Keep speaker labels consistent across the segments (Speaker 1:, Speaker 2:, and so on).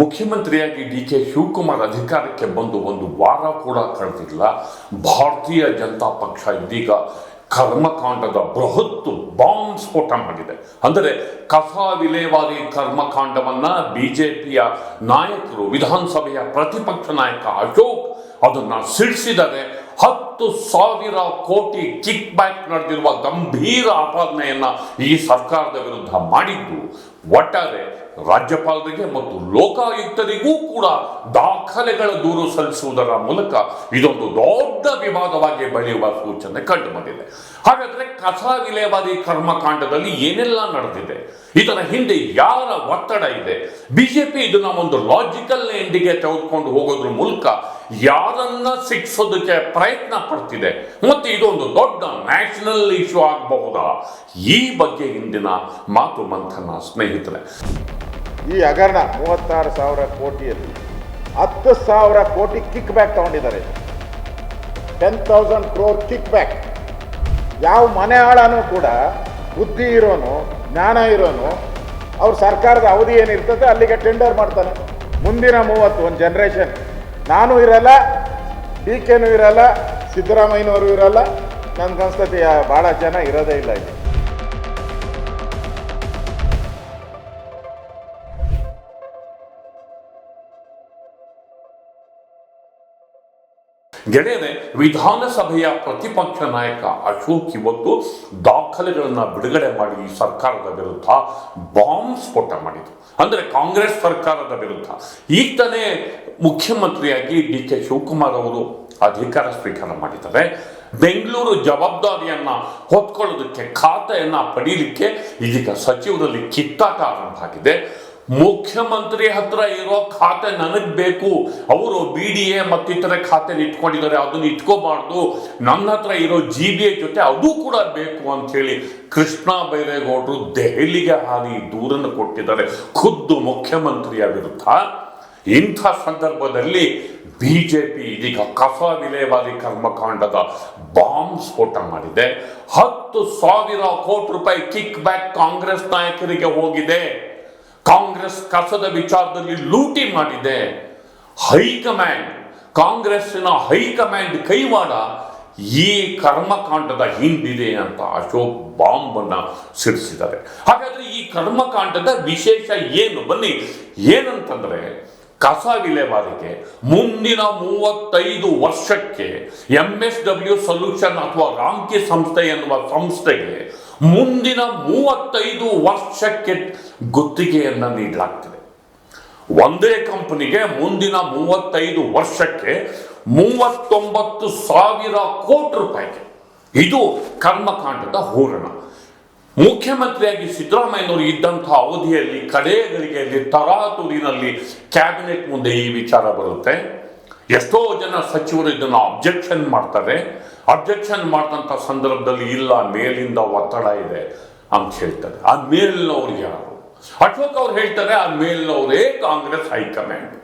Speaker 1: ಮುಖ್ಯಮಂತ್ರಿಯಾಗಿ ಡಿ.ಕೆ. ಶಿವಕುಮಾರ್ ಅಧಿಕಾರಕ್ಕೆ ಬಂದು ಒಂದು ವಾರ ಕೂಡ ಕಳೆದಿಲ್ಲ. ಭಾರತೀಯ ಜನತಾ ಪಕ್ಷ ಇದೀಗ ಕರ್ಮಕಾಂಡದ ಬೃಹತ್ ಬಾಂಬ್ ಸ್ಫೋಟ ಮಾಡಿದೆ. ಅಂದರೆ ಕಸ ವಿಲೇವಾರಿ ಕರ್ಮಕಾಂಡವನ್ನ ಬಿಜೆಪಿಯ ನಾಯಕರು, ವಿಧಾನಸಭೆಯ ಪ್ರತಿಪಕ್ಷ ನಾಯಕ ಅಶೋಕ್ ಅದನ್ನ ಸಿಡಿಸಿದರೆ 10,000 ಕೋಟಿ ಕಿಕ್ ಬ್ಯಾಕ್ ನಡೆದಿರುವ ಗಂಭೀರ ಆಪಾದನೆಯನ್ನ ಈ ಸರ್ಕಾರದ ವಿರುದ್ಧ ಮಾಡಿದ್ದು ಒಟ್ಟಾರೆ ರಾಜ್ಯಪಾಲರಿಗೆ ಮತ್ತು ಲೋಕಾಯುಕ್ತರಿಗೂ ಕೂಡ ದಾಖಲೆಗಳ ದೂರು ಸಲ್ಲಿಸುವುದರ ಮೂಲಕ ಇದೊಂದು ದೊಡ್ಡ ವಿವಾದವಾಗಿ ಬೆಳೆಯುವ ಸೂಚನೆ ಕಂಡು ಬಂದಿದೆ. ಹಾಗಾದ್ರೆ ಕಸ ವಿಲೇವಾರಿ ಕರ್ಮಕಾಂಡದಲ್ಲಿ ಏನೆಲ್ಲ ನಡೆದಿದೆ, ಇದರ ಹಿಂದೆ ಯಾರ ಒತ್ತಡ ಇದೆ, ಬಿಜೆಪಿ ಇದನ್ನ ಒಂದು ಲಾಜಿಕಲ್ ಎಂಡಿಗೆ ತೆಗೆದುಕೊಂಡು ಹೋಗೋದ್ರ ಮೂಲಕ ಯಾರನ್ನ ಶಿಕ್ಷೋದಕ್ಕೆ ಪ್ರಯತ್ನ ಪಡ್ತಿದೆ ಮತ್ತು ಇದೊಂದು ದೊಡ್ಡ ನ್ಯಾಷನಲ್ ಇಶ್ಯೂ ಆಗಬಹುದಾ, ಈ ಬಗ್ಗೆ ಇಂದಿನ ಮಾತು ಮಂಥನ ಸ್ನೇಹಿತರೆ.
Speaker 2: ಈ ಹಗರಣ 36,000 ಕೋಟಿಯಲ್ಲಿ 10,000 ಕೋಟಿ ಕಿಕ್ ಬ್ಯಾಕ್ ತಗೊಂಡಿದ್ದಾರೆ. 10,000 crore ಕಿಕ್ ಬ್ಯಾಕ್. ಯಾವ ಮನೆ ಆಳನೂ ಕೂಡ ಬುದ್ಧಿ ಇರೋನು, ಜ್ಞಾನ ಇರೋನು ಅವ್ರ ಸರ್ಕಾರದ ಅವಧಿ ಏನಿರ್ತದೆ ಅಲ್ಲಿಗೆ ಟೆಂಡರ್ ಮಾಡ್ತಾನೆ. ಮುಂದಿನ 30 ಒಂದು ಜನ್ರೇಷನ್ ನಾನು ಇರಲ್ಲ, ಡಿ.ಕೆ.ನೂ ಇರಲ್ಲ, ಸಿದ್ದರಾಮಯ್ಯನವರು ಇರಲ್ಲ, ನನ್ಗನ್ಸ್ತತಿ ಭಾಳ ಜನ ಇರೋದೇ ಇಲ್ಲ ಇಲ್ಲಿ.
Speaker 1: ಗೆಳೆಯರೆ, ವಿಧಾನಸಭೆಯ ಪ್ರತಿಪಕ್ಷ ನಾಯಕ ಅಶೋಕ್ ಇವತ್ತು ದಾಖಲೆಗಳನ್ನು ಬಿಡುಗಡೆ ಮಾಡಿ ಈ ಸರ್ಕಾರದ ವಿರುದ್ಧ ಬಾಂಬ್ ಸ್ಫೋಟ ಮಾಡಿದರು. ಅಂದರೆ ಕಾಂಗ್ರೆಸ್ ಸರ್ಕಾರದ ವಿರುದ್ಧ. ಈಗ ತಾನೇ ಮುಖ್ಯಮಂತ್ರಿಯಾಗಿ ಡಿ.ಕೆ. ಶಿವಕುಮಾರ್ ಅವರು ಅಧಿಕಾರ ಸ್ವೀಕಾರ ಮಾಡಿದ್ದಾರೆ. ಬೆಂಗಳೂರು ಜವಾಬ್ದಾರಿಯನ್ನ ಹೊತ್ಕೊಳ್ಳೋದಕ್ಕೆ, ಖಾತೆಯನ್ನ ಪಡೀಲಿಕ್ಕೆ ಇದೀಗ ಸಚಿವರಲ್ಲಿ ಕಿತ್ತಾಟ ಆರಂಭ ಆಗಿದೆ. ಮುಖ್ಯಮಂತ್ರಿ ಹತ್ರ ಇರೋ ಖಾತೆ ನನಗ್ ಬೇಕು, ಅವರು BDA ಮತ್ತಿತರ ಖಾತೆ ಇಟ್ಕೊಂಡಿದ್ದಾರೆ, ಅದನ್ನ ಇಟ್ಕೋಬಾರ್ದು, ನನ್ನ ಹತ್ರ ಇರೋ GBA ಜೊತೆ ಅದು ಕೂಡ ಬೇಕು ಅಂತ ಹೇಳಿ ಕೃಷ್ಣ ಬೈರೇಗೌಡರು ದೆಹಲಿಗೆ ಹಾರಿ ದೂರನ್ನು ಕೊಟ್ಟಿದ್ದಾರೆ ಖುದ್ದು ಮುಖ್ಯಮಂತ್ರಿಯ ವಿರುದ್ಧ. ಇಂಥ ಸಂದರ್ಭದಲ್ಲಿ ಬಿಜೆಪಿ ಇದೀಗ ಕಸ ವಿಲೇವಾರಿ ಕರ್ಮಕಾಂಡದ ಬಾಂಬ್ ಸ್ಫೋಟ ಮಾಡಿದೆ. 10,000 ಕೋಟಿ ರೂಪಾಯಿ ಕಿಕ್ ಬ್ಯಾಕ್ ಕಾಂಗ್ರೆಸ್ ನಾಯಕರಿಗೆ ಹೋಗಿದೆ. ಕಾಂಗ್ರೆಸ್ ಕಸದ ವಿಚಾರದಲ್ಲಿ ಲೂಟಿ ಮಾಡಿದೆ. ಹೈಕಮಾಂಡ್, ಕಾಂಗ್ರೆಸ್ಸಿನ ಹೈಕಮಾಂಡ್ ಕೈವಾಡ ಈ ಕರ್ಮಕಾಂಡದ ಹಿಂದಿದೆ ಅಂತ ಅಶೋಕ್ ಬಾಂಬ್ ಅನ್ನ ಸಿಡಿಸಿದ್ದಾರೆ. ಹಾಗಾದ್ರೆ ಈ ಕರ್ಮಕಾಂಡದ ವಿಶೇಷ ಏನು? ಬನ್ನಿ, ಏನಂತಂದ್ರೆ ಕಸ ವಿಲೇವಾರಿಗೆ ಮುಂದಿನ 35 ವರ್ಷಕ್ಕೆ MSW ಸೊಲ್ಯೂಷನ್ ಅಥವಾ ರಾಮ್ಕಿ ಸಂಸ್ಥೆ ಎನ್ನುವ ಸಂಸ್ಥೆಗೆ ಮುಂದಿನ 35 ವರ್ಷಕ್ಕೆ ಗುತ್ತಿಗೆಯನ್ನು ನೀಡಲಾಗ್ತಿದೆ. ಒಂದೇ ಕಂಪನಿಗೆ ಮುಂದಿನ 35 ವರ್ಷಕ್ಕೆ 39,000 ಕೋಟಿ ರೂಪಾಯಿಗೆ. ಇದು ಕರ್ಮಕಾಂಡದ ಹೂರಣ. ಮುಖ್ಯಮಂತ್ರಿಯಾಗಿ ಸಿದ್ದರಾಮಯ್ಯನವರು ಇದ್ದಂತಹ ಅವಧಿಯಲ್ಲಿ ಕಡೆಗಳಿಗೆಯಲ್ಲಿ ತರಾತುರಿನಲ್ಲಿ ಕ್ಯಾಬಿನೆಟ್ ಮುಂದೆ ಈ ವಿಚಾರ ಬರುತ್ತೆ. ಎಷ್ಟೋ ಜನ ಸಚಿವರು ಇದನ್ನು ಅಬ್ಜೆಕ್ಷನ್ ಮಾಡ್ತಾರೆ. ಅಬ್ಜೆಕ್ಷನ್ ಮಾಡಿದಂಥ ಸಂದರ್ಭದಲ್ಲಿ ಇಲ್ಲ, ಮೇಲಿಂದ ಒತ್ತಡ ಇದೆ ಅಂತ ಹೇಳ್ತಾರೆ. ಆ ಮೇಲಿನವ್ರು ಯಾರು? ಅಶೋಕ್ ಅವ್ರು ಹೇಳ್ತಾರೆ ಆ ಮೇಲಿನವರೇ ಕಾಂಗ್ರೆಸ್ ಹೈಕಮಾಂಡ್.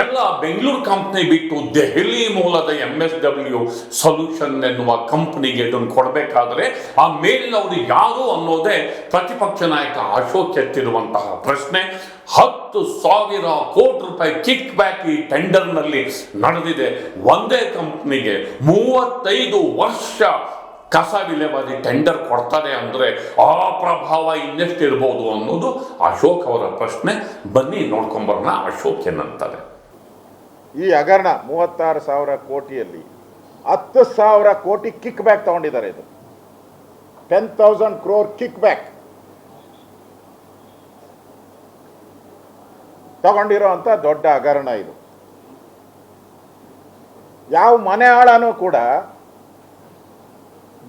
Speaker 1: ಎಲ್ಲ ಬೆಂಗಳೂರು ಕಂಪ್ನಿ ಬಿಟ್ಟು ದೆಹಲಿ ಮೂಲದ MSW ಸೊಲ್ಯೂಷನ್ ಎನ್ನುವ ಕಂಪ್ನಿಗೆ ಇದನ್ನು ಕೊಡಬೇಕಾದ್ರೆ ಆ ಮೇಲಿನವರು ಯಾರು ಅನ್ನೋದೇ ಪ್ರತಿಪಕ್ಷ ನಾಯಕ ಅಶೋಕ್ ಎತ್ತಿರುವಂತಹ ಪ್ರಶ್ನೆ. 10,000 ಕೋಟಿ ರೂಪಾಯಿ ಕಿಕ್ ಬ್ಯಾಕ್ ಈ ಟೆಂಡರ್ನಲ್ಲಿ ನಡೆದಿದೆ. ಒಂದೇ ಕಂಪ್ನಿಗೆ 35 ವರ್ಷ ಕಸ ವಿಲೇವಾರಿ ಟೆಂಡರ್ ಕೊಡ್ತಾರೆ ಅಂದ್ರೆ ಆ ಪ್ರಭಾವ ಇನ್ನೆಷ್ಟಿರ್ಬೋದು ಅನ್ನೋದು ಅಶೋಕ್ ಅವರ ಪ್ರಶ್ನೆ. ಬನ್ನಿ ನೋಡ್ಕೊಂಬರೋಣ ಅಶೋಕ್ ಏನಂತಾರೆ.
Speaker 2: ಈ ಹಗರಣ 36,000 ಕೋಟಿಯಲ್ಲಿ 10,000 ಕೋಟಿ ಕಿಕ್ ಬ್ಯಾಕ್ ತಗೊಂಡಿದ್ದಾರೆ. ಇದು 10,000 crore ಕಿಕ್ ಬ್ಯಾಕ್ ತಗೊಂಡಿರೋ ಅಂತ ದೊಡ್ಡ ಹಗರಣ ಇದು. ಯಾವ ಮನೆ ಆಳನೂ ಕೂಡ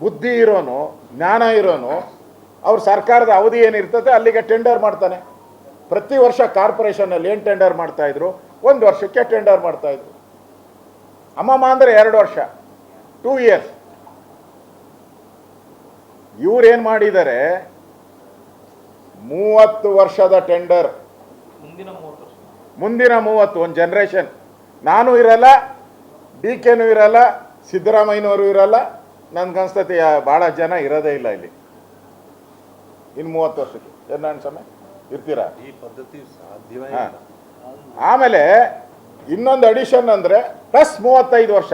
Speaker 2: ಬುದ್ಧಿ ಇರೋನು, ಜ್ಞಾನ ಇರೋನು ಅವ್ರ ಸರ್ಕಾರದ ಅವಧಿ ಏನಿರ್ತದೆ ಅಲ್ಲಿಗೆ ಟೆಂಡರ್ ಮಾಡ್ತಾನೆ. ಪ್ರತಿ ವರ್ಷ ಕಾರ್ಪೊರೇಷನಲ್ಲಿ ಏನು ಟೆಂಡರ್ ಮಾಡ್ತಾ ಇದ್ರು, 1 ವರ್ಷಕ್ಕೆ ಟೆಂಡರ್ ಮಾಡ್ತಾ ಇದ್ರು. ಅಮ್ಮಮ್ಮ ಅಂದರೆ 2 ವರ್ಷ, 2 years. ಇವ್ರೇನು ಮಾಡಿದ್ದಾರೆ, 30 ವರ್ಷದ ಟೆಂಡರ್. ಮುಂದಿನ 30 ಒಂದು ಜನ್ರೇಷನ್ ನಾನು ಇರಲ್ಲ, ಡಿ.ಕೆ.ನೂ ಇರಲ್ಲ, ಸಿದ್ದರಾಮಯ್ಯನವರು ಇರಲ್ಲ, ನನ್ಗನ್ಸ್ತತಿ ಭಾಳ ಜನ ಇರೋದೇ ಇಲ್ಲ ಇಲ್ಲಿ. ಇನ್ನು 30 ವರ್ಷಕ್ಕೆ ಏನು ಸಮಯ ಇರ್ತೀರಾ?
Speaker 3: ಈ ಪದ್ಧತಿ ಸಾಧ್ಯವೇ ಇಲ್ಲ.
Speaker 2: ಆಮೇಲೆ ಇನ್ನೊಂದು ಅಡಿಷನ್ ಅಂದರೆ ಪ್ಲಸ್ 35 ವರ್ಷ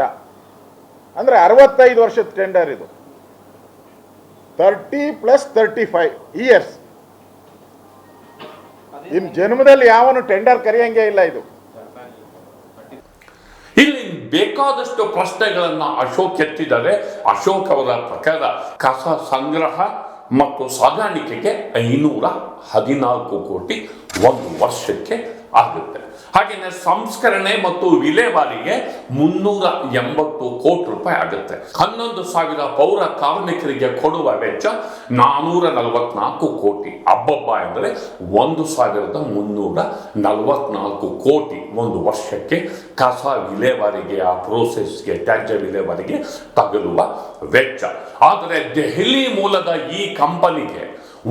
Speaker 2: ಅಂದರೆ 65 ವರ್ಷದ ಟೆಂಡರ್ ಇದು. 30 + 35 ಇಯರ್ಸ್. ಇನ್ನು ಜನ್ಮದಲ್ಲಿ ಯಾವನು ಟೆಂಡರ್ ಕರೆಯಂಗೆ ಇಲ್ಲ ಇದು.
Speaker 1: ಇಲ್ಲಿ ಬೇಕಾದಷ್ಟು ಪ್ರಶ್ನೆಗಳನ್ನ ಅಶೋಕ್ ಎತ್ತಿದ್ದಾರೆ. ಅಶೋಕ್ ಅವರ ಪ್ರಕಾರ ಕಸ ಸಂಗ್ರಹ ಮತ್ತು ಸಾಗಾಣಿಕೆಗೆ 514 ಕೋಟಿ ಒಂದು ವರ್ಷಕ್ಕೆ ಆಗುತ್ತೆ. ಹಾಗೆಯೇ ಸಂಸ್ಕರಣೆ ಮತ್ತು ವಿಲೇವಾರಿಗೆ 380 ಕೋಟಿ ರೂಪಾಯಿ ಆಗುತ್ತೆ. 11,000 ಪೌರ ಕಾರ್ಮಿಕರಿಗೆ ಕೊಡುವ ವೆಚ್ಚ 444 ಕೋಟಿ. ಅಬ್ಬಬ್ಬ ಎಂದರೆ 1,344 ಕೋಟಿ ಒಂದು ವರ್ಷಕ್ಕೆ ಕಸ ವಿಲೇವಾರಿಗೆ, ಆ ಪ್ರೋಸೆಸ್ಗೆ, ತ್ಯಾಜ್ಯ ವಿಲೇವಾರಿಗೆ ತಗಲುವ ವೆಚ್ಚ. ಆದರೆ ದೆಹಲಿ ಮೂಲದ ಈ ಕಂಪನಿಗೆ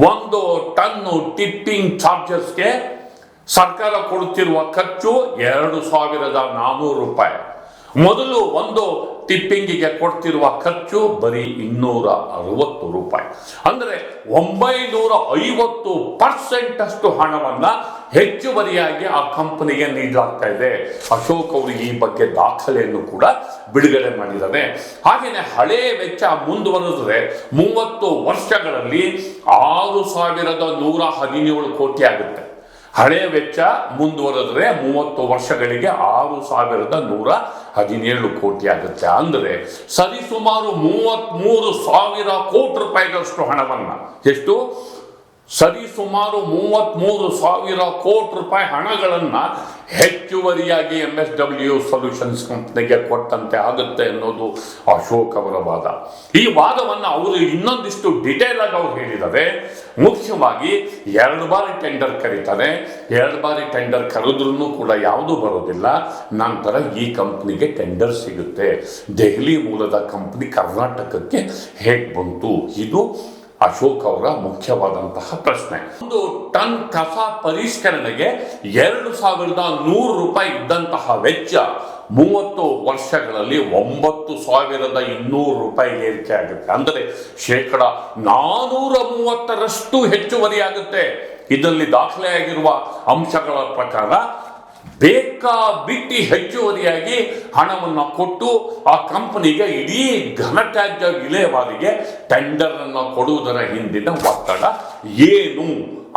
Speaker 1: 1 ಟನ್ನು ಟಿಪ್ಪಿಂಗ್ ಚಾರ್ಜಸ್ಗೆ ಸರ್ಕಾರ ಕೊಡುತ್ತಿರುವ ಖರ್ಚು 2,400 ರೂಪಾಯಿ. ಮೊದಲು ಒಂದು ಟಿಪ್ಪಿಂಗಿಗೆ ಕೊಡ್ತಿರುವ ಖರ್ಚು ಬರೀ 260 ರೂಪಾಯಿ. ಅಂದರೆ 950% ಅಷ್ಟು ಹಣವನ್ನ ಹೆಚ್ಚುವರಿಯಾಗಿ ಆ ಕಂಪನಿಗೆ ನೀಡಲಾಗ್ತಾ ಇದೆ. ಅಶೋಕ್ ಅವರು ಈ ಬಗ್ಗೆ ದಾಖಲೆಯನ್ನು ಕೂಡ ಬಿಡುಗಡೆ ಮಾಡಿದ್ದಾರೆ. ಹಾಗೆಯೇ ಹಳೆ ವೆಚ್ಚ ಮುಂದುವರೆದರೆ 30 ವರ್ಷಗಳಲ್ಲಿ 6,117 ಕೋಟಿ ಆಗುತ್ತೆ. ಹಳೆ ವೆಚ್ಚ ಮುಂದುವರೆದ್ರೆ 30 ವರ್ಷಗಳಿಗೆ 6,117 ಕೋಟಿ ಆಗುತ್ತೆ. ಅಂದರೆ ಸರಿಸುಮಾರು 33,000 ಕೋಟಿ ರೂಪಾಯಿಗಳಷ್ಟು ಹಣವನ್ನ, ಎಷ್ಟು? ಸರಿಸುಮಾರು 33,000 ಕೋಟಿ ರೂಪಾಯಿ ಹಣಗಳನ್ನ ಹೆಚ್ಚುವರಿಯಾಗಿ MSW ಸೊಲ್ಯೂಷನ್ಸ್ ಕಂಪನಿಗೆ ಕೊಟ್ಟಂತೆ ಆಗುತ್ತೆ ಅನ್ನೋದು ಅಶೋಕ್ ಅವರ ವಾದ. ಈ ವಾದವನ್ನು ಅವರು ಇನ್ನೊಂದಿಷ್ಟು ಡಿಟೇಲ್ ಆಗಿ ಅವರು ಹೇಳಿದ್ದಾರೆ. ಮುಖ್ಯವಾಗಿ 2 ಬಾರಿ ಟೆಂಡರ್ ಕರೀತಾರೆ. 2 ಬಾರಿ ಟೆಂಡರ್ ಕರೆದ್ರೂ ಕೂಡ ಯಾವುದೂ ಬರೋದಿಲ್ಲ. ನಂತರ ಈ ಕಂಪ್ನಿಗೆ ಟೆಂಡರ್ ಸಿಗುತ್ತೆ. ದೆಹಲಿ ಮೂಲದ ಕಂಪ್ನಿ ಕರ್ನಾಟಕಕ್ಕೆ ಹೇಗೆ ಬಂತು? ಇದು ಅಶೋಕ್ ಅವರ ಮುಖ್ಯವಾದಂತಹ ಪ್ರಶ್ನೆ. 1 ಟನ್ ಕಸ ಪರಿಷ್ಕರಣೆಗೆ 2,100 ರೂಪಾಯಿ ಇದ್ದಂತಹ ವೆಚ್ಚ 30 ವರ್ಷಗಳಲ್ಲಿ 9,200 ರೂಪಾಯಿ ಏರಿಕೆ ಆಗುತ್ತೆ. ಅಂದರೆ 430% ಹೆಚ್ಚುವರಿ ಆಗುತ್ತೆ. ಇದರಲ್ಲಿ ದಾಖಲೆಯಾಗಿರುವ ಅಂಶಗಳ ಪ್ರಕಾರ ಬೇಕಾಬಿಟ್ಟಿ ಹೆಚ್ಚುವರಿಯಾಗಿ ಹಣವನ್ನು ಕೊಟ್ಟು ಆ ಕಂಪನಿಗೆ ಇಡೀ ಘನತ್ಯಾಜ್ಯ ವಿಲೇವಾರಿಗೆ ಟೆಂಡರ್ ಅನ್ನು ಕೊಡುವುದರ ಹಿಂದಿನ ಒತ್ತಡ ಏನು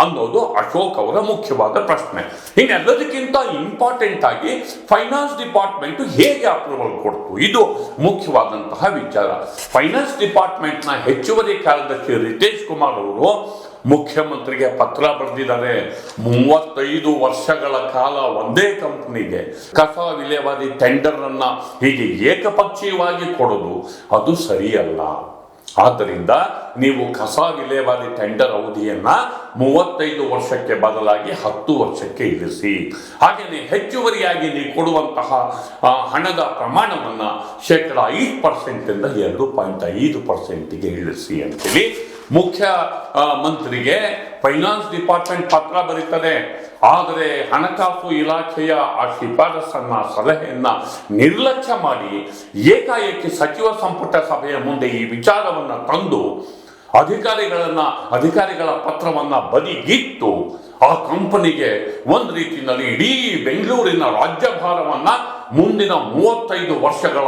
Speaker 1: ಅನ್ನೋದು ಅಶೋಕ್ ಅವರ ಮುಖ್ಯವಾದ ಪ್ರಶ್ನೆ. ಇನ್ನೆಲ್ಲದಕ್ಕಿಂತ ಇಂಪಾರ್ಟೆಂಟ್ ಆಗಿ ಫೈನಾನ್ಸ್ ಡಿಪಾರ್ಟ್ಮೆಂಟ್ ಹೇಗೆ ಅಪ್ರೂವಲ್ ಕೊಡ್ತು, ಇದು ಮುಖ್ಯವಾದಂತಹ ವಿಚಾರ. ಫೈನಾನ್ಸ್ ಡಿಪಾರ್ಟ್ಮೆಂಟ್ನ ಹೆಚ್ಚುವರಿ ಕಾರ್ಯದರ್ಶಿ ರಿತೇಶ್ ಕುಮಾರ್ ಅವರು ಮುಖ್ಯಮಂತ್ರಿಗೆ ಪತ್ರ ಬರೆದಿದ್ದಾರೆ. 35 ವರ್ಷಗಳ ಕಾಲ ಒಂದೇ ಕಂಪನಿಗೆ ಕಸ ವಿಲೇವಾರಿ ಟೆಂಡರ್ ಅನ್ನ ಹೀಗೆ ಏಕಪಕ್ಷೀಯವಾಗಿ ಕೊಡೋದು ಅದು ಸರಿಯಲ್ಲ. ಆದ್ದರಿಂದ ನೀವು ಕಸ ವಿಲೇವಾರಿ ಟೆಂಡರ್ ಅವಧಿಯನ್ನ 35 ವರ್ಷಕ್ಕೆ ಬದಲಾಗಿ 10 ವರ್ಷಕ್ಕೆ ಇಳಿಸಿ. ಹಾಗೆಯೇ ಹೆಚ್ಚುವರಿಯಾಗಿ ನೀವು ಕೊಡುವಂತಹ ಹಣದ ಪ್ರಮಾಣವನ್ನ 5% ಇಂದ 2.5%ಗೆ ಇಳಿಸಿ ಅಂತೇಳಿ ಮುಖ್ಯ ಮಂತ್ರಿಗೆ ಫೈನಾನ್ಸ್ ಡಿಪಾರ್ಟ್ಮೆಂಟ್ ಪತ್ರ ಬರೀತದೆ. ಆದರೆ ಹಣಕಾಸು ಇಲಾಖೆಯ ಆ ಶಿಫಾರಸನ್ನ, ಸಲಹೆಯನ್ನ ನಿರ್ಲಕ್ಷ್ಯ ಮಾಡಿ ಏಕಾಏಕಿ ಸಚಿವ ಸಂಪುಟ ಸಭೆಯ ಮುಂದೆ ಈ ವಿಚಾರವನ್ನ ತಂದು ಅಧಿಕಾರಿಗಳ ಪತ್ರವನ್ನ ಬದಿಗಿಟ್ಟು ಆ ಕಂಪನಿಗೆ ಒಂದು ರೀತಿಯಲ್ಲಿ ಇಡೀ ಬೆಂಗಳೂರಿನ ರಾಜ್ಯಭಾರವನ್ನ ಮುಂದಿನ 35 ವರ್ಷಗಳ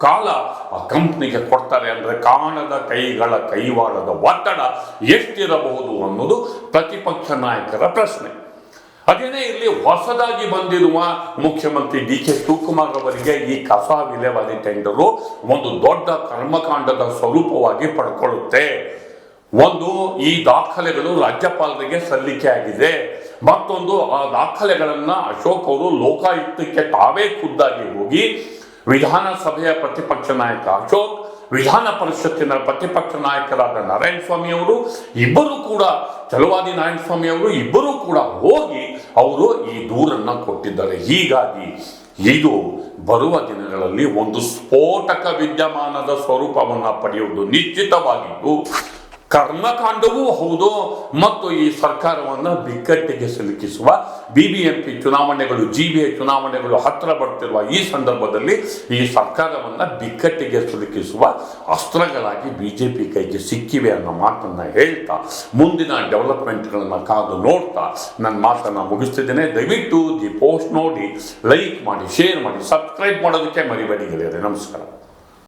Speaker 1: ಕಾಲ ಆ ಕಂಪ್ನಿಗೆ ಕೊಡ್ತಾರೆ. ಅಂದ್ರೆ ಕಾಣದ ಕೈಗಳ ಕೈವಾಡದ ಒತ್ತಡ ಎಷ್ಟಿರಬಹುದು ಅನ್ನೋದು ಪ್ರತಿಪಕ್ಷ ನಾಯಕರ ಪ್ರಶ್ನೆ. ಅದೇನೇ ಇಲ್ಲಿ ಹೊಸದಾಗಿ ಬಂದಿರುವ ಮುಖ್ಯಮಂತ್ರಿ DK ಶಿವಕುಮಾರ್ ಅವರಿಗೆ ಈ ಕಸ ವಿಲೇವಾರಿ ಟೆಂಡರು ಒಂದು ದೊಡ್ಡ ಕರ್ಮಕಾಂಡದ ಸ್ವರೂಪವಾಗಿ ಪಡ್ಕೊಳ್ಳುತ್ತೆ. ಒಂದು, ಈ ದಾಖಲೆಗಳು ರಾಜ್ಯಪಾಲರಿಗೆ ಸಲ್ಲಿಕೆ ಆಗಿದೆ. ಮತ್ತೊಂದು, ಆ ದಾಖಲೆಗಳನ್ನ ಅಶೋಕ್ ಅವರು ಲೋಕಾಯುಕ್ತಕ್ಕೆ ತಾವೇ ಖುದ್ದಾಗಿ ಹೋಗಿ ವಿಧಾನಸಭೆಯ ಪ್ರತಿಪಕ್ಷ ನಾಯಕ ಅಶೋಕ್, ವಿಧಾನ ಪರಿಷತ್ತಿನ ಪ್ರತಿಪಕ್ಷ ನಾಯಕರಾದ ನಾರಾಯಣಸ್ವಾಮಿ ಅವರು ಇಬ್ಬರು ಕೂಡ, ಚಲವಾದಿ ನಾರಾಯಣಸ್ವಾಮಿ ಅವರು ಇಬ್ಬರು ಕೂಡ ಹೋಗಿ ಅವರು ಈ ದೂರನ್ನ ಕೊಟ್ಟಿದ್ದಾರೆ. ಹೀಗಾಗಿ ಇದು ಬರುವ ದಿನಗಳಲ್ಲಿ ಒಂದು ಸ್ಫೋಟಕ ವಿದ್ಯಮಾನದ ಸ್ವರೂಪವನ್ನು ಪಡೆಯುವುದು ನಿಶ್ಚಿತವಾಗಿದ್ದು ಕರ್ಮಕಾಂಡವೂ ಹೌದು ಮತ್ತು ಈ ಸರ್ಕಾರವನ್ನು ಬಿಕ್ಕಟ್ಟಿಗೆ ಸಿಲುಕಿಸುವ BBMP ಚುನಾವಣೆಗಳು GBA ಚುನಾವಣೆಗಳು ಹತ್ತಿರ ಬರ್ತಿರುವ ಈ ಸಂದರ್ಭದಲ್ಲಿ ಈ ಸರ್ಕಾರವನ್ನು ಬಿಕ್ಕಟ್ಟಿಗೆ ಸಿಲುಕಿಸುವ ಅಸ್ತ್ರಗಳಾಗಿ BJP ಕೈಗೆ ಸಿಕ್ಕಿವೆ ಅನ್ನೋ ಮಾತನ್ನು ಹೇಳ್ತಾ ಮುಂದಿನ ಡೆವಲಪ್ಮೆಂಟ್ಗಳನ್ನ ಕಾದು ನೋಡ್ತಾ ನನ್ನ ಮಾತನ್ನು ಮುಗಿಸ್ತಿದ್ದೇನೆ. ದಯವಿಟ್ಟು ದಿ ಪೋಸ್ಟ್ ನೋಡಿ, ಲೈಕ್ ಮಾಡಿ, ಶೇರ್ ಮಾಡಿ, ಸಬ್ಸ್ಕ್ರೈಬ್ ಮಾಡೋದಕ್ಕೆ ಮರಿಬೇಡಿ ಗೆಳೆಯರೆ. ನಮಸ್ಕಾರ.